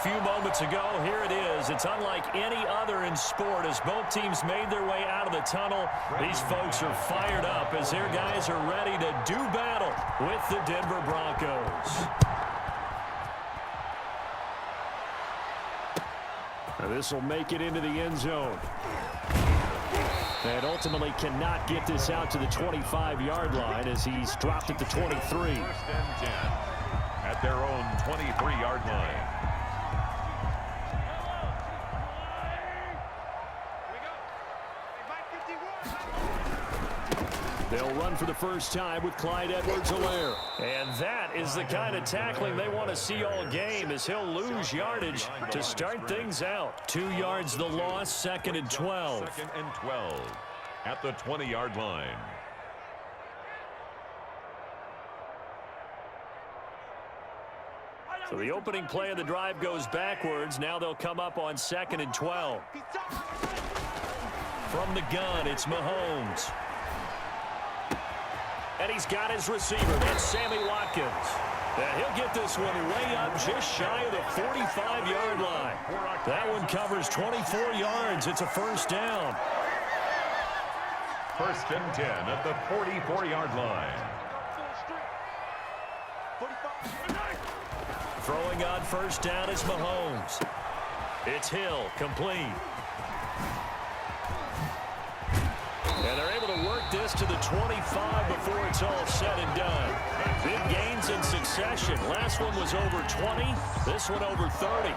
few moments ago. Here it is. It's unlike any other in sport as both teams made their way out of the tunnel. These folks are fired up as their guys are ready to do battle with the Denver Broncos. This will make it into the end zone. And ultimately cannot get this out to the 25-yard line as he's dropped at the 23. First and 10 at their own 23-yard line. They'll run for the first time with Clyde Edwards-Helaire. And that is the kind of tackling they want to see all game as he'll lose yardage to start things out. 2 yards the loss, 2nd and 12. 2nd and 12 at the 20-yard line. So the opening play of the drive goes backwards. Now they'll come up on 2nd and 12. From the gun, it's Mahomes. And he's got his receiver. That's Sammy Watkins. And he'll get this one way up just shy of the 45-yard line. That one covers 24 yards. It's a first down. First and 10 at the 44-yard line. Throwing on first down is Mahomes. It's Hill, complete. And they're able to work this to the 25 before it's all said and done. Big gains in succession. Last one was over 20. This one over 30.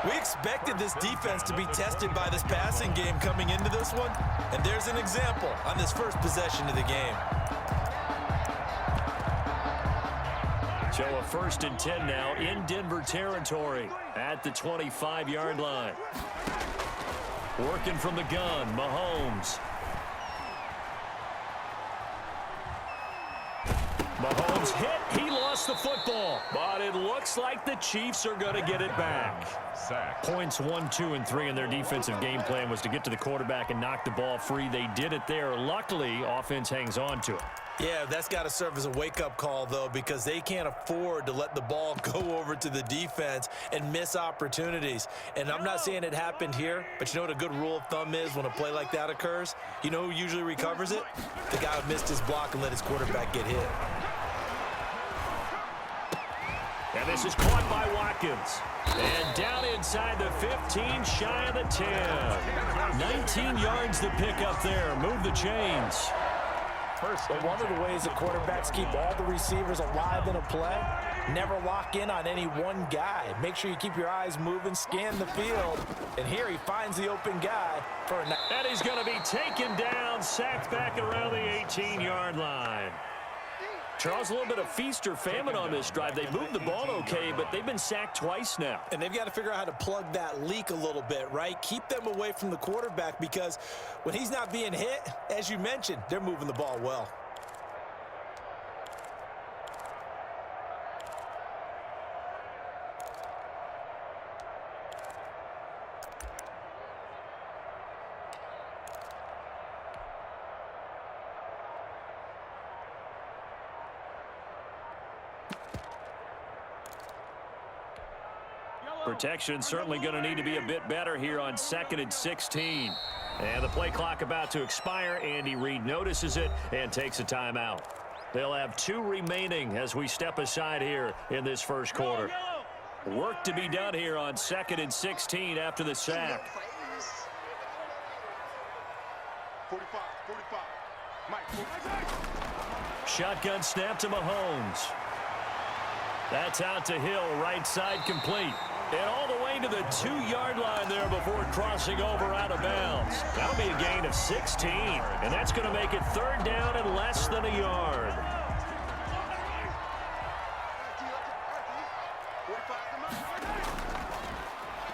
We expected this defense to be tested by this passing game coming into this one. And there's an example on this first possession of the game. So a first and 10 now in Denver territory at the 25-yard line. Working from the gun, Mahomes. Mahomes hit. He lost the football. But it looks like the Chiefs are going to get it back. Sack. Points 1, 2, and 3 in their defensive game plan was to get to the quarterback and knock the ball free. They did it there. Luckily, offense hangs on to it. Yeah, that's got to serve as a wake-up call, though, because they can't afford to let the ball go over to the defense and miss opportunities. And I'm not saying it happened here, but you know what a good rule of thumb is when a play like that occurs? You know who usually recovers it? The guy who missed his block and let his quarterback get hit. And this is caught by Watkins. And down inside the 15, shy of the 10. 19 yards to pick up there. Move the chains. But one of the ways the quarterbacks keep all the receivers alive in a play, never lock in on any one guy. Make sure you keep your eyes moving, scan the field. And here he finds the open guy for a... And he's going to be taken down, sacked back around the 18-yard line. Charles, a little bit of feast or famine on this drive. They moved the ball okay, but they've been sacked twice now. And they've got to figure out how to plug that leak a little bit, right? Keep them away from the quarterback because when he's not being hit, as you mentioned, they're moving the ball well. Protection certainly going to need to be a bit better here on 2nd and 16. And the play clock about to expire. Andy Reid notices it and takes a timeout. They'll have 2 remaining as we step aside here in this first quarter. Work to be done here on 2nd and 16 after the sack. 45. Shotgun snap to Mahomes. That's out to Hill, right side complete. And all the way to the 2-yard line there before crossing over out of bounds. That'll be a gain of 16, and that's going to make it 3rd down and less than a yard.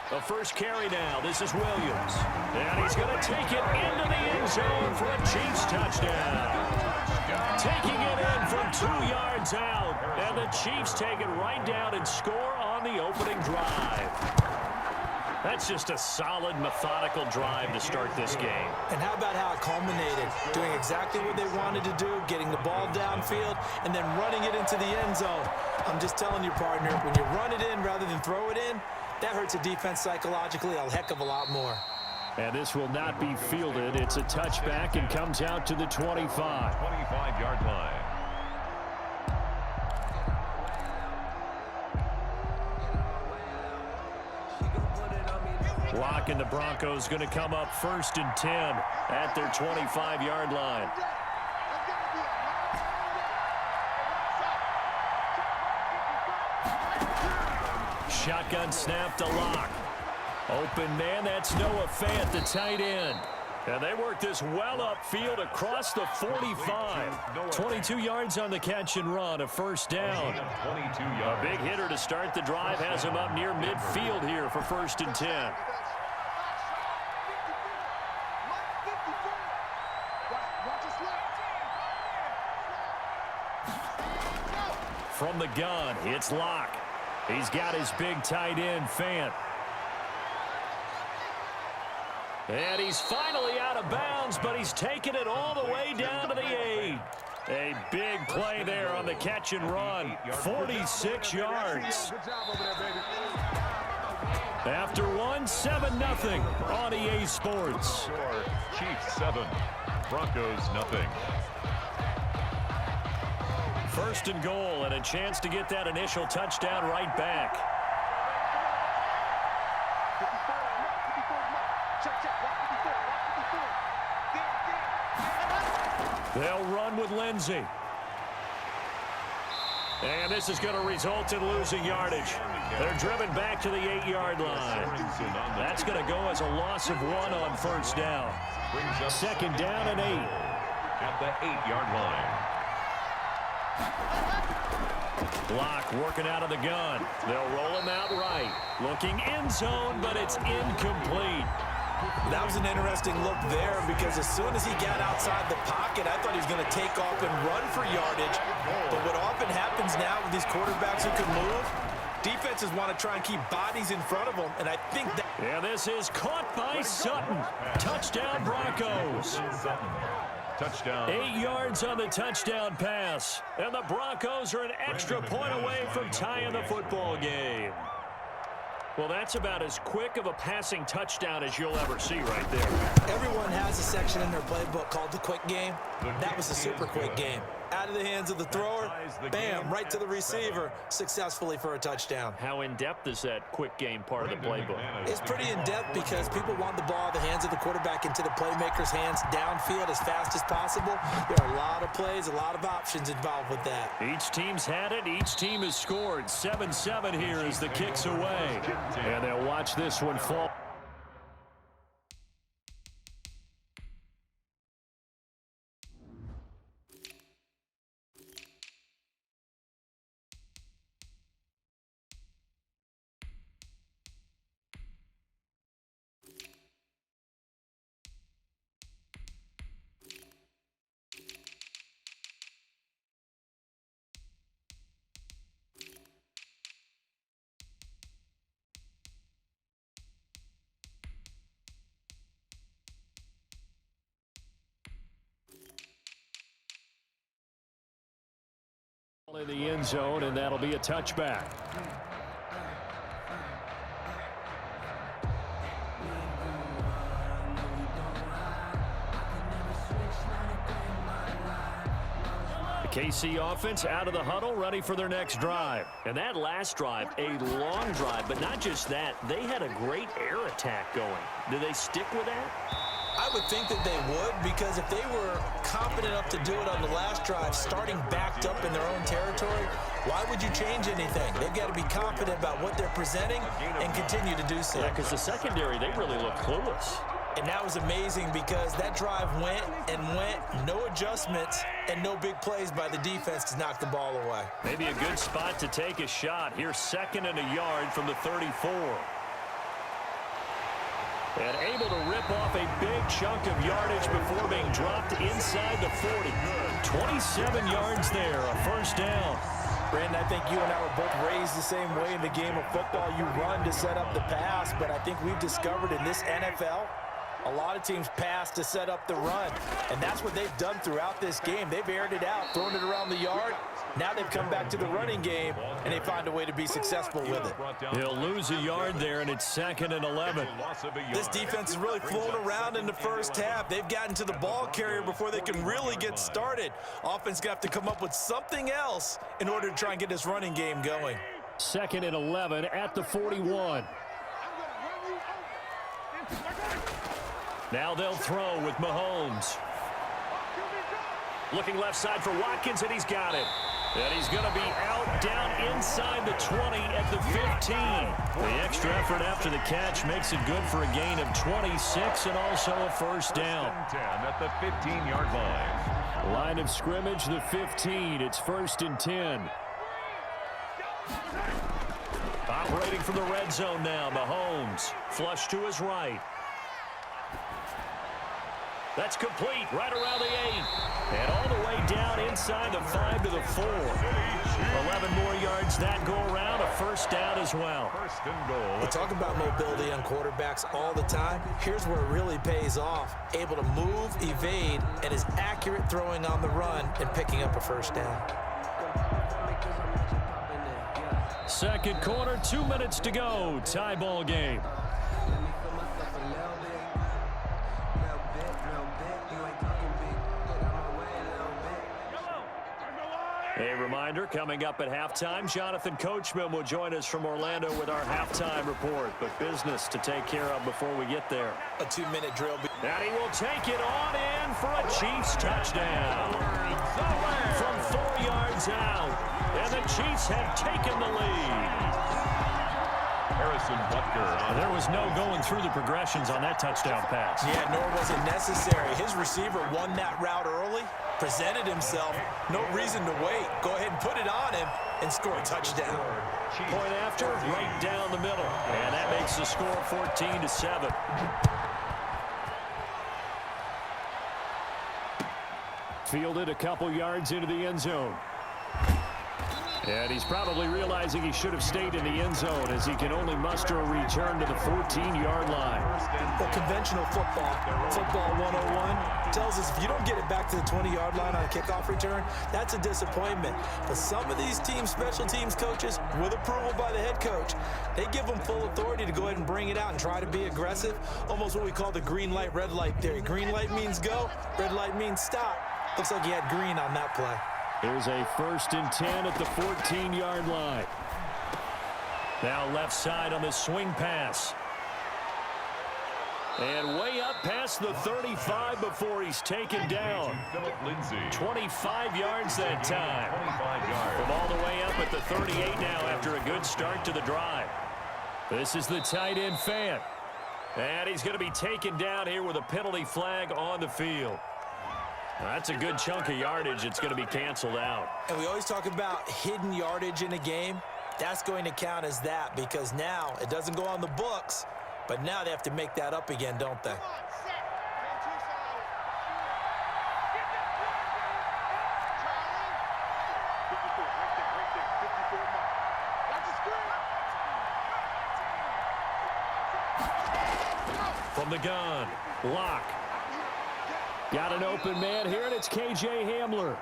The first carry now. This is Williams. And he's going to take it into the end zone for a Chiefs touchdown. Taking it in from 2 yards out. And the Chiefs take it right down and score on the opening drive. That's just a solid, methodical drive to start this game. And how about how it culminated? Doing exactly what they wanted to do, getting the ball downfield, and then running it into the end zone. I'm just telling you, partner, when you run it in rather than throw it in, That hurts a defense psychologically a heck of a lot more. And this will not be fielded. It's a touchback and comes out to the 25. 25-yard line. Block, and the Broncos going to come up 1st and 10 at their 25-yard line. Shotgun snap to Lock. Open man, that's Noah Fant, the tight end. And they work this well upfield across the 45. 22 yards on the catch and run, a 1st down. A big hitter to start the drive has him up near midfield here for 1st and 10. From the gun, it's Lock. He's got his big tight end, Fant. And he's finally out of bounds, but he's taken it all the way down to the 8. A big play there on the catch and run. 46 yards. After one, 7-0 on EA Sports. Chiefs 7, Broncos nothing. 1st and goal, and a chance to get that initial touchdown right back. They'll run with Lindsey. And this is going to result in losing yardage. They're driven back to the 8-yard line. That's going to go as a loss of 1 on 1st down. 2nd down and 8. At the 8-yard line. Block working out of the gun. They'll roll him out right. Looking end zone, but it's incomplete. That was an interesting look there because as soon as he got outside the pocket, I thought he was going to take off and run for yardage. But what often happens now with these quarterbacks who can move, defenses want to try and keep bodies in front of them, and I think that... Yeah, this is caught by Sutton. Touchdown, Broncos. Touchdown. 8 yards on the touchdown pass. And the Broncos are an extra point away from tying the football game. Well, that's about as quick of a passing touchdown as you'll ever see right there. Everyone has a section in their playbook called the quick game. That was a super quick game. Out of the hands of the thrower, bam, right to the receiver, successfully for a touchdown. How in-depth is that quick game part of the playbook? It's pretty in-depth because people want the ball in the hands of the quarterback into the playmaker's hands downfield as fast as possible. There are a lot of plays, a lot of options involved with that. Each team's had it. Each team has scored. 7-7 here as the kick's away. And they'll watch this one fall. In the end zone, and that'll be a touchback. The KC offense out of the huddle, ready for their next drive. And that last drive, a long drive, but not just that. They had a great air attack going. Do they stick with that? I would think that they would, because if they were confident enough to do it on the last drive, starting backed up in their own territory, why would you change anything? They've got to be confident about what they're presenting and continue to do so. Yeah, because the secondary, they really look clueless. And that was amazing because that drive went and went, no adjustments, and no big plays by the defense to knock the ball away. Maybe a good spot to take a shot. Here's 2nd and a yard from the 34. And able to rip off a big chunk of yardage before being dropped inside the 40. 27 yards there, a 1st down. Brandon, I think you and I were both raised the same way in the game of football. You run to set up the pass, but I think we've discovered in this NFL, A lot of teams pass to set up the run, and that's what they've done throughout this game. They've aired it out, thrown it around the yard. Now they've come back to the running game, and they find a way to be successful with it. He'll lose a yard there, and it's 2nd and 11. This defense is really flown around in the first half. They've gotten to the ball carrier before they can really get started. Offense got to come up with something else in order to try and get this running game going. 2nd and 11 at the 41. Now they'll throw with Mahomes. Looking left side for Watkins, and he's got it. And he's going to be out down inside the 20 at the 15. The extra effort after the catch makes it good for a gain of 26 and also a first down. 10 at the 15-yard line. Line of scrimmage, the 15. It's 1st and 10. Operating from the red zone now, Mahomes. Flush to his right. That's complete right around the 8. And all the way down inside the 5 to the 4. 11 more yards that go around. A first down as well. First and goal. We talk about mobility on quarterbacks all the time. Here's where it really pays off. Able to move, evade, and is accurate throwing on the run and picking up a first down. Second quarter, 2 minutes to go. Tie ball game. A reminder, coming up at halftime, Jonathan Coachman will join us from Orlando with our halftime report. But business to take care of before we get there. A 2-minute drill. And he will take it on in for a Chiefs touchdown. From 4 yards out. And the Chiefs have taken the lead. Harrison Butker. There was no going through the progressions on that touchdown pass. Yeah, nor was it necessary. His receiver won that route early, presented himself. No reason to wait. Go ahead and put it on him and score a touchdown. Point after, right down the middle. And that makes the score 14-7. Fielded a couple yards into the end zone. And he's probably realizing he should have stayed in the end zone as he can only muster a return to the 14-yard line. Well, conventional football 101, tells us if you don't get it back to the 20-yard line on a kickoff return, that's a disappointment. But some of these special teams coaches, with approval by the head coach, they give them full authority to go ahead and bring it out and try to be aggressive, almost what we call the green light, red light theory. Green light means go, red light means stop. Looks like he had green on that play. Here's a 1st and 10 at the 14-yard line. Now left side on the swing pass. And way up past the 35 before he's taken down. 25 yards that time. 25 yards. From all the way up at the 38 now after a good start to the drive. This is the tight end fan. And he's going to be taken down here with a penalty flag on the field. That's a good chunk of yardage. It's going to be canceled out. And we always talk about hidden yardage in a game. That's going to count as that because now it doesn't go on the books, but now they have to make that up again, don't they? From the gun, Locke. Got an open man here, and it's K.J. Hamler.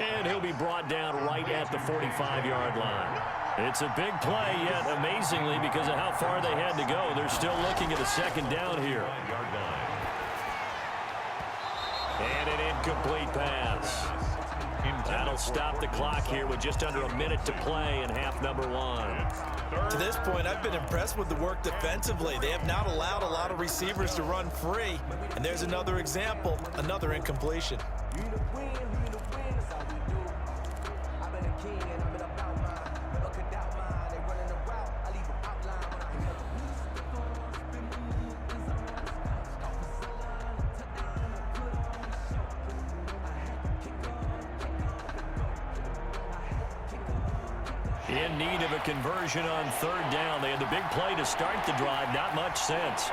And he'll be brought down right at the 45-yard line. It's a big play, yet amazingly, because of how far they had to go, they're still looking at a second down here. And an incomplete pass. That'll stop the clock here with just under a minute to play in half number 1. To this point, I've been impressed with the work defensively. They have not allowed a lot of receivers to run free. And there's another example, another incompletion. In need of a conversion on 3rd down. They had the big play to start the drive. Not much sense.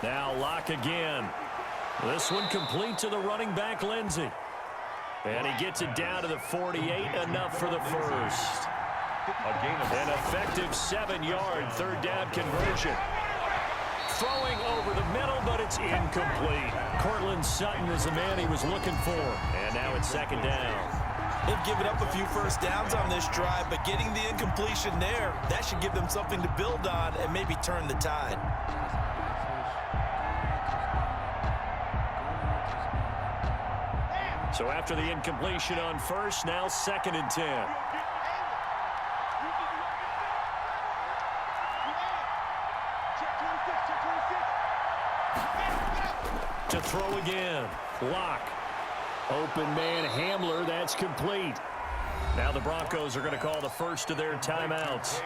Now Locke again. This one complete to the running back, Lindsey. And he gets it down to the 48, enough for the first. An effective 7-yard third down conversion. Throwing over the middle, but it's incomplete. Cortland Sutton is the man he was looking for. And now it's second down. They've given up a few first downs on this drive, but getting the incompletion there, that should give them something to build on and maybe turn the tide. So after the incompletion on first, now 2nd and 10. To throw again. Lock. Open man Hamler. That's complete. Now the Broncos are going to call the first of their timeouts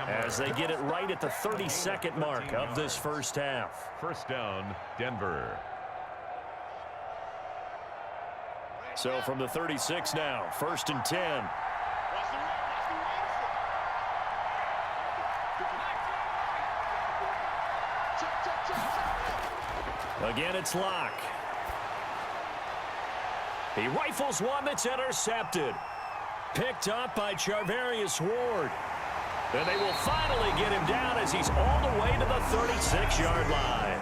as they get it right at the 32nd mark of this first half. First down, Denver. So from the 36 now, 1st and 10. Again, it's Lock. He rifles one that's intercepted. Picked up by Charvarius Ward. And they will finally get him down as he's all the way to the 36-yard line.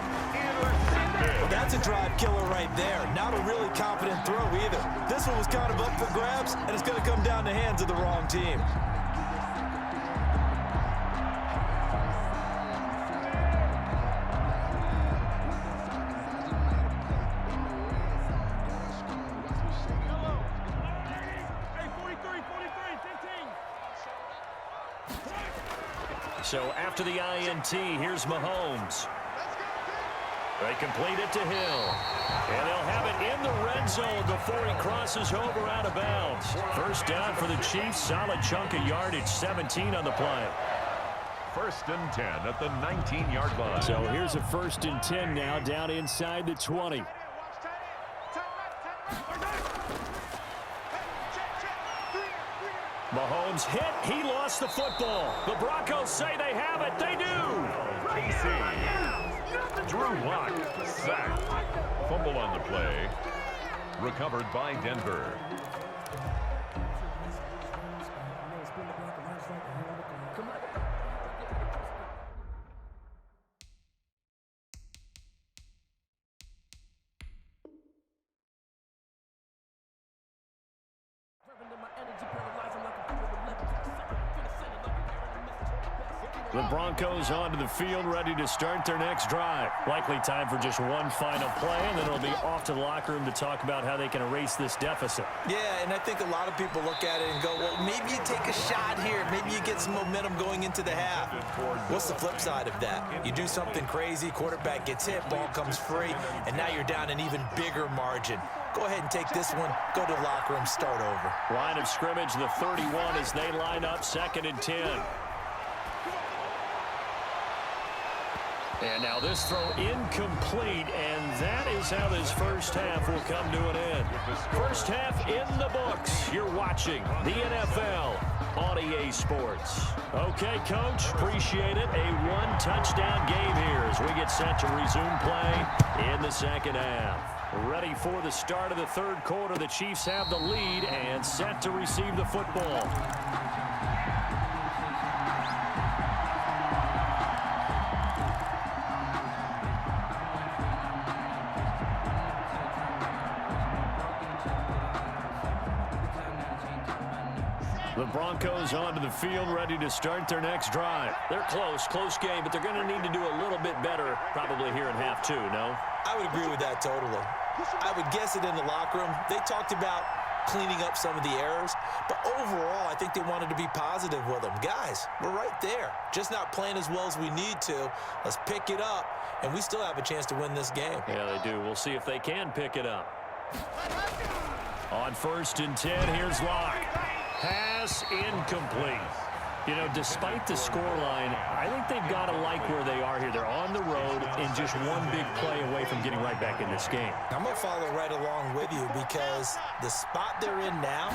Well, that's a drive killer right there. Not a really confident throw either. This one was kind of up for grabs, and it's going to come down the hands of the wrong team. So after the INT, here's Mahomes. They complete it to Hill. And they'll have it in the red zone before he crosses over out of bounds. First down for the Chiefs. Solid chunk of yardage. 17 on the play. 1st and 10 at the 19-yard line. So here's a 1st and 10 now down inside the 20. Mahomes hit. He lost the football. The Broncos say they have it. They do. KC. Drew Lock sacked. Fumble on the play. Recovered by Denver. The Broncos onto the field, ready to start their next drive. Likely time for just one final play, and then it'll be off to the locker room to talk about how they can erase this deficit. Yeah, and I think a lot of people look at it and go, well, maybe you take a shot here. Maybe you get some momentum going into the half. What's the flip side of that? You do something crazy, quarterback gets hit, ball comes free, and now you're down an even bigger margin. Go ahead and take this one, go to the locker room, start over. Line of scrimmage, the 31 as they line up, 2nd and 10. And now this throw incomplete, and that is how this first half will come to an end. First half in the books. You're watching the NFL on EA Sports. Okay, Coach, appreciate it. A one-touchdown game here as we get set to resume play in the second half. Ready for the start of the third quarter. The Chiefs have the lead and set to receive the football. The Broncos onto the field, ready to start their next drive. They're close game, but they're going to need to do a little bit better probably here in half two, no? I would agree with that totally. I would guess it in the locker room. They talked about cleaning up some of the errors, but overall, I think they wanted to be positive with them. Guys, we're right there. Just not playing as well as we need to. Let's pick it up, and we still have a chance to win this game. Yeah, they do. We'll see if they can pick it up. On 1st and 10, here's Lock. Pass incomplete. You know, despite the scoreline, I think they've got to like where they are here. They're on the road and just one big play away from getting right back in this game. I'm going to follow right along with you because the spot they're in now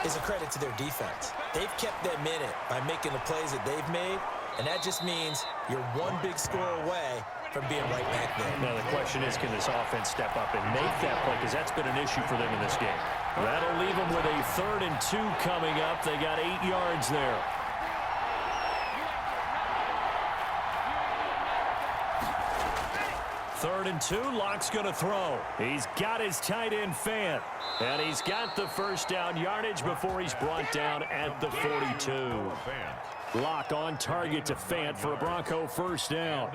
is a credit to their defense. They've kept them in it by making the plays that they've made, and that just means you're one big score away from being right back there. Now, the question is, can this offense step up and make that play? Because that's been an issue for them in this game. That'll leave them with a 3rd and 2 coming up. They got 8 yards there. Third and 2, Lock's going to throw. He's got his tight end Fant, and he's got the first down yardage before he's brought down at the 42. Lock on target to Fant for a Bronco first down.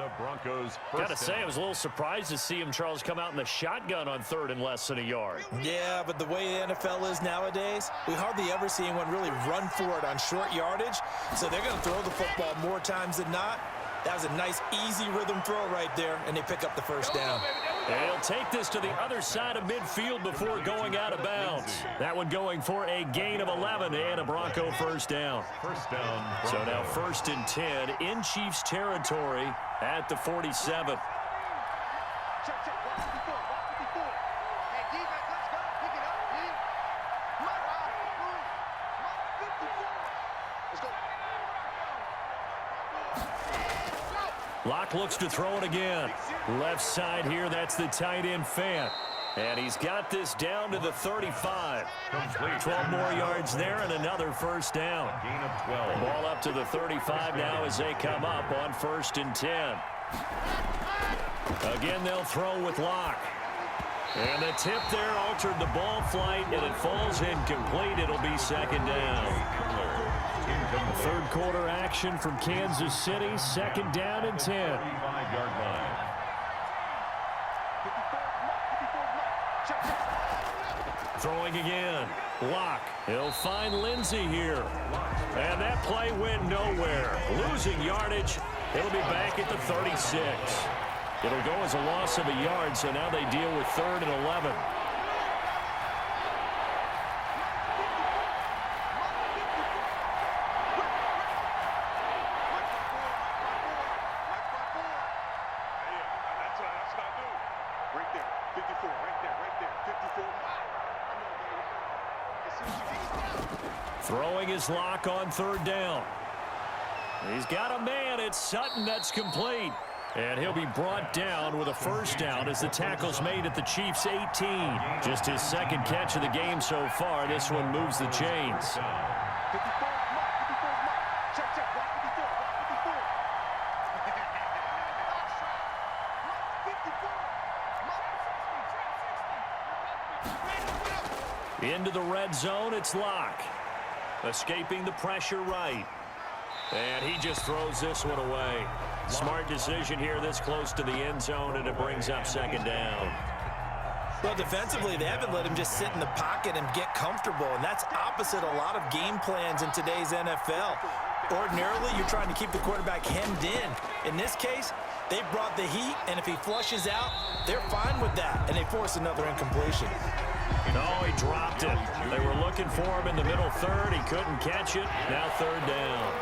Got to say, I was a little surprised to see him, Charles, come out in the shotgun on 3rd and less than a yard. Yeah, but the way the NFL is nowadays, we hardly ever see anyone really run for it on short yardage, so they're going to throw the football more times than not. That was a nice, easy rhythm throw right there, and they pick up the first down. They'll take this to the other side of midfield before going out of bounds. That one going for a gain of 11 and a Bronco first down. So now 1st and 10 in Chiefs territory at the 47. Lock looks to throw it again. Left side here, that's the tight end Fant. And he's got this down to the 35. 12 more yards there and another first down. Gain of 12. Ball up to the 35 now as they come up on 1st and 10. Again, they'll throw with Lock. And the tip there altered the ball flight, and it falls incomplete. It'll be 2nd down. 3rd quarter action from Kansas City. 2nd down and 10. 35-yard line. Throwing again. Lock. He'll find Lindsey here. And that play went nowhere. Losing yardage. It'll be back at the 36. It'll go as a loss of a yard, so now they deal with 3rd and 11. Throwing his Lock on 3rd down. He's got a man. It's Sutton. That's complete. And he'll be brought down with a first down as the tackle's made at the Chiefs' 18. Just his 2nd catch of the game so far. This one moves the chains. Into the red zone, it's Lock. Escaping the pressure right. And he just throws this one away. Smart decision here this close to the end zone, and it brings up 2nd down. Well, defensively, they haven't let him just sit in the pocket and get comfortable, and that's opposite a lot of game plans in today's NFL. Ordinarily, you're trying to keep the quarterback hemmed in. In this case, they brought the heat, and if he flushes out, they're fine with that, and they force another incompletion. No, he dropped it. They were looking for him in the middle 3rd. He couldn't catch it. Now 3rd down.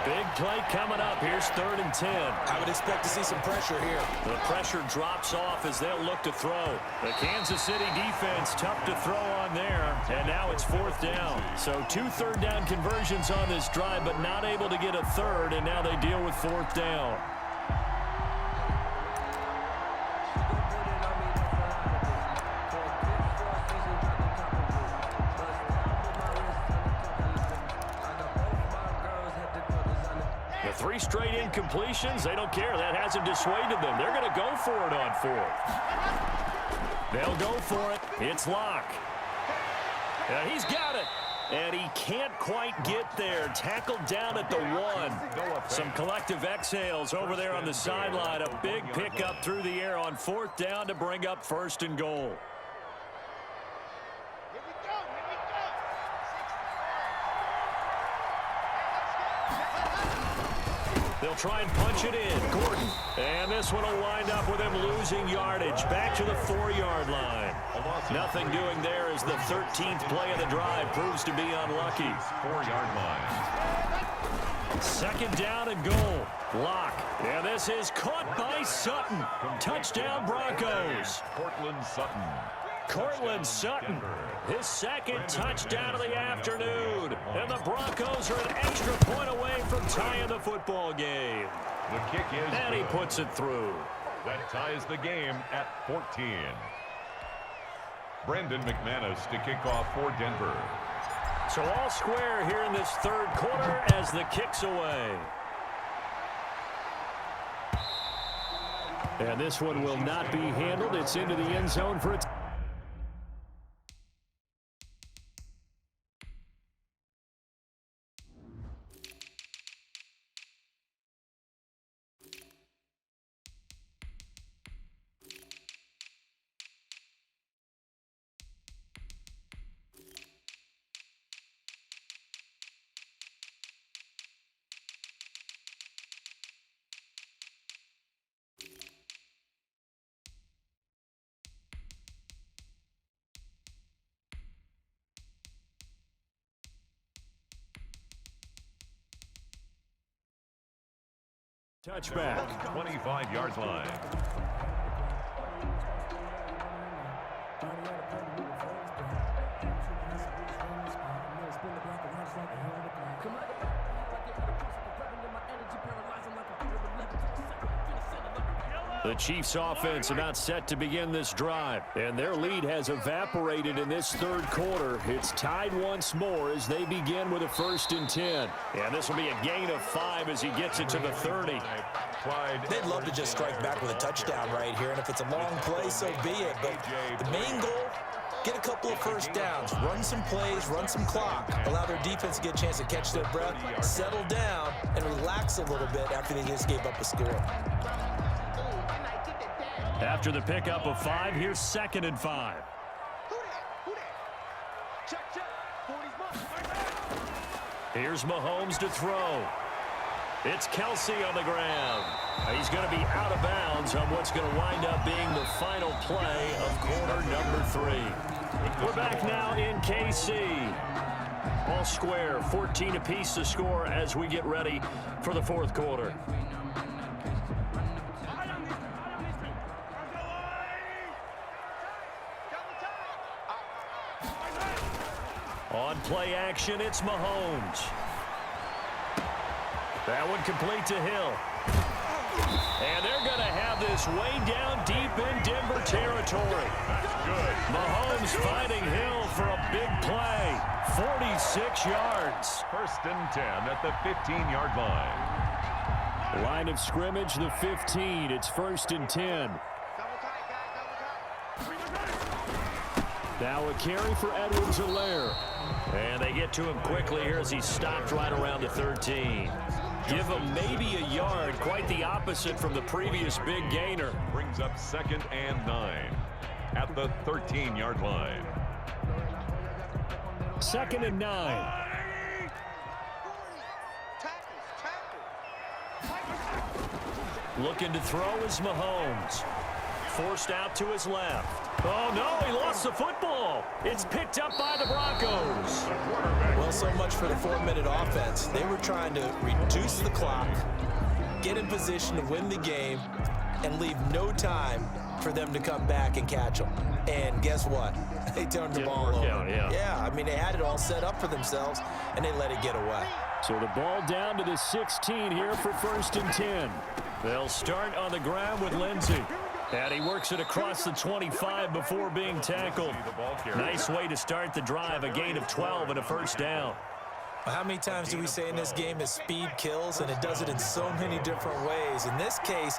Big play coming up. Here's 3rd and 10. I would expect to see some pressure here. The pressure drops off as they'll look to throw. The Kansas City defense tough to throw on there. And now it's 4th down. So 2 3rd down conversions on this drive, but not able to get a 3rd, and now they deal with 4th down. The 3 straight incompletions, they don't care. That hasn't dissuaded them. They're going to go for it on 4th. They'll go for it. It's Lock. And he's got it. And he can't quite get there. Tackled down at the 1. Some collective exhales over there on the sideline. A big pickup through the air on 4th down to bring up 1st and goal. They'll try and punch it in. Gordon. And this one will wind up with him losing yardage. Back to the 4-yard line. Nothing doing there as the 13th play of the drive proves to be unlucky. 4-yard line. 2nd down and goal. Lock. And this is caught by Sutton. Touchdown Broncos. Cortland Sutton. Cortland Sutton, his second touchdown of the afternoon. And the Broncos are an extra point away from tying the football game. The kick is And he good. puts it through. That ties the game at 14. Brandon McManus to kick off for Denver. So all square here in this third quarter as the kick's away. And this one will not be handled. It's into the end zone for a touchback. 25-yard line. The Chiefs offense about set to begin this drive, and their lead has evaporated in this third quarter. It's tied once more as they begin with a 1st and 10. And this will be a gain of 5 as he gets it to the 30. They'd love to just strike back with a touchdown right here, and if it's a long play, so be it. But the main goal, get a couple of first downs, run some plays, run some clock, allow their defense to get a chance to catch their breath, settle down, and relax a little bit after they just gave up a score. After the pickup of 5, here's 2nd and 5. Here's Mahomes to throw. It's Kelsey on the ground. He's going to be out of bounds on what's going to wind up being the final play of quarter number 3. We're back now in KC. All square, 14 apiece to score as we get ready for the 4th quarter. On play action, it's Mahomes. That one complete to Hill. And they're going to have this way down deep in Denver territory. Good. Mahomes finding Hill for a big play. 46 yards. 1st and 10 at the 15-yard line. Line of scrimmage, the 15. It's 1st and 10. Now a carry for Edwards-Helaire. And they get to him quickly here as he stopped right around the 13. Give him maybe a yard, quite the opposite from the previous big gainer. Brings up 2nd and 9 at the 13-yard line. 2nd and 9. Looking to throw is Mahomes. Forced out to his left. Oh, no, he lost the football. It's picked up by the Broncos. Well, so much for the 4-minute offense. They were trying to reduce the clock, get in position to win the game, and leave no time for them to come back and catch them. And guess what? They turned the ball over. Yeah, I mean, they had it all set up for themselves, and they let it get away. So the ball down to the 16 here for 1st and 10. They'll start on the ground with Lindsey. And he works it across the 25 before being tackled. Nice way to start the drive, a gain of 12 and a 1st down. How many times do we say in this game that speed kills, and it does it in so many different ways? In this case,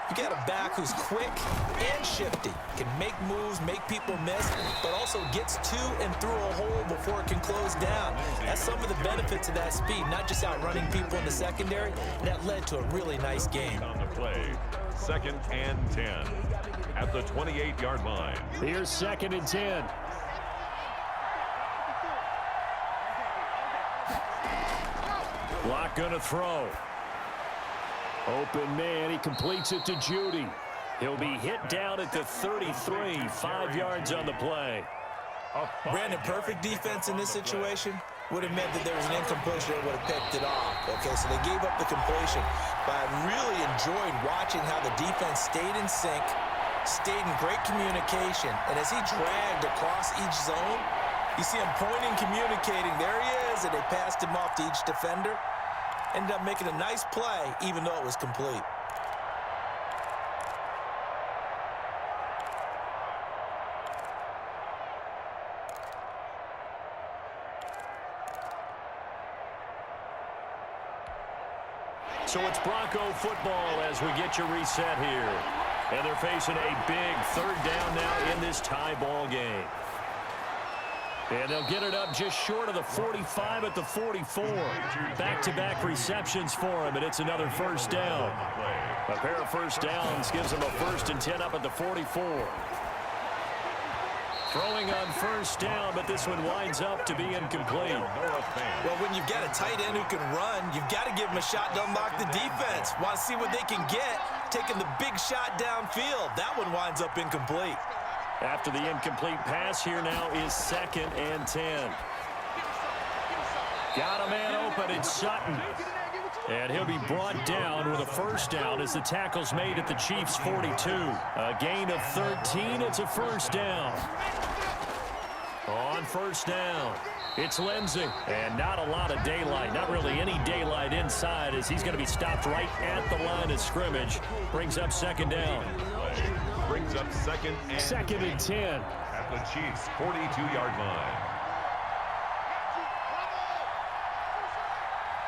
you got a back who's quick and shifty, can make moves, make people miss, but also gets to and through a hole before it can close down. That's some of the benefits of that speed, not just outrunning people in the secondary. That led to a really nice game. On the play, 2nd and 10 at the 28-yard line. Here's 2nd and 10. Block gonna throw. Open man, he completes it to Judy. He'll be hit down at the 33, 5 yards on the play. Brandon, perfect defense in this situation would have meant that there was an incompletion that would have picked it off. Okay, so they gave up the completion. But I really enjoyed watching how the defense stayed in sync, stayed in great communication, and as he dragged across each zone, you see him pointing, communicating. There he is, and they passed him off to each defender. Ended up making a nice play, even though it was complete. So it's Bronco football as we get you reset here. And they're facing a big third down now in this tie ball game. And they'll get it up just short of the 45 at the 44. Back-to-back receptions for him, and it's another first down. A pair of first downs gives him a 1st and 10 up at the 44. Throwing on first down, but this one winds up to be incomplete. Well, when you've got a tight end who can run, you've got to give him a shot to unlock the defense. Want to see what they can get, taking the big shot downfield. That one winds up incomplete. After the incomplete pass, here now is 2nd and 10. Got a man open, it's Sutton. And he'll be brought down with a first down as the tackle's made at the Chiefs' 42. A gain of 13, it's a first down. On first down, it's Lindsey. And not a lot of daylight, not really any daylight inside as he's going to be stopped right at the line of scrimmage. Brings up 2nd down. Brings up 2nd and 10. At the Chiefs' 42-yard line.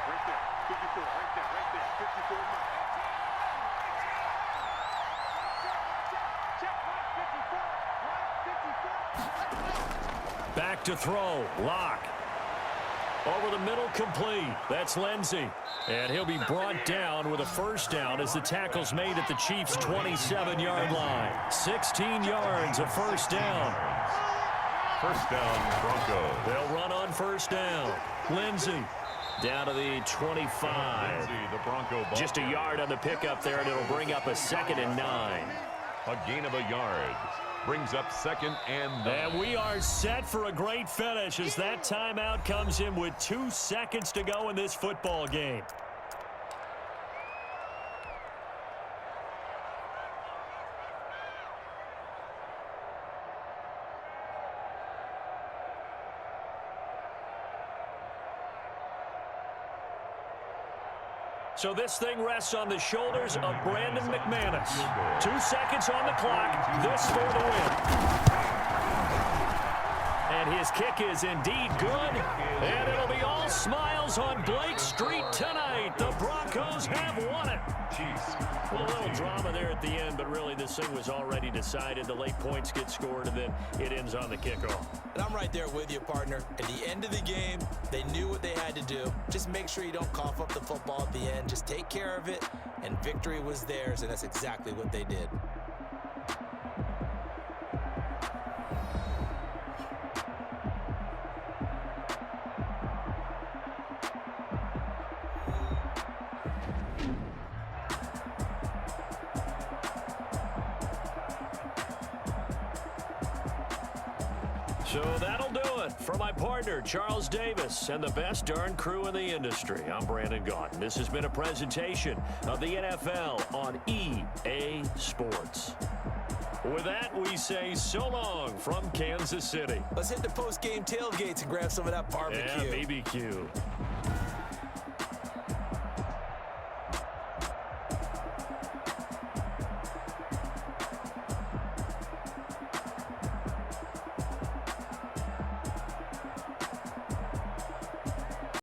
Right there. 54. Right there. 54. Back to throw. Lock. Over the middle, complete. That's Lindsey. And he'll be brought down with a first down as the tackle's made at the Chiefs' 27-yard line. 16 yards, a first down. First down, Broncos. They'll run on first down. Lindsey down to the 25. Lindsey, the Bronco ball. Just a yard on the pickup there, and it'll bring up a 2nd and 9. A gain of a yard. Brings up 2nd and 9. And we are set for a great finish as that timeout comes in with 2 seconds to go in this football game. So this thing rests on the shoulders of Brandon McManus. 2 seconds on the clock. This for the win. And his kick is indeed good. And it'll be all smiles on Blake Street tonight. The Broncos have won it. Chiefs. Well, a little drama there at the end, but really this thing was already decided. The late points get scored, and then it ends on the kickoff. And I'm right there with you, partner. At the end of the game, they knew what they had to do. Just make sure you don't cough up the football at the end. Just take care of it, and victory was theirs, and that's exactly what they did. So that'll do it for my partner, Charles Davis, and the best darn crew in the industry. I'm Brandon Gaudin. This has been a presentation of the NFL on EA Sports. With that, we say so long from Kansas City. Let's hit the post-game tailgates and grab some of that barbecue. Yeah, BBQ.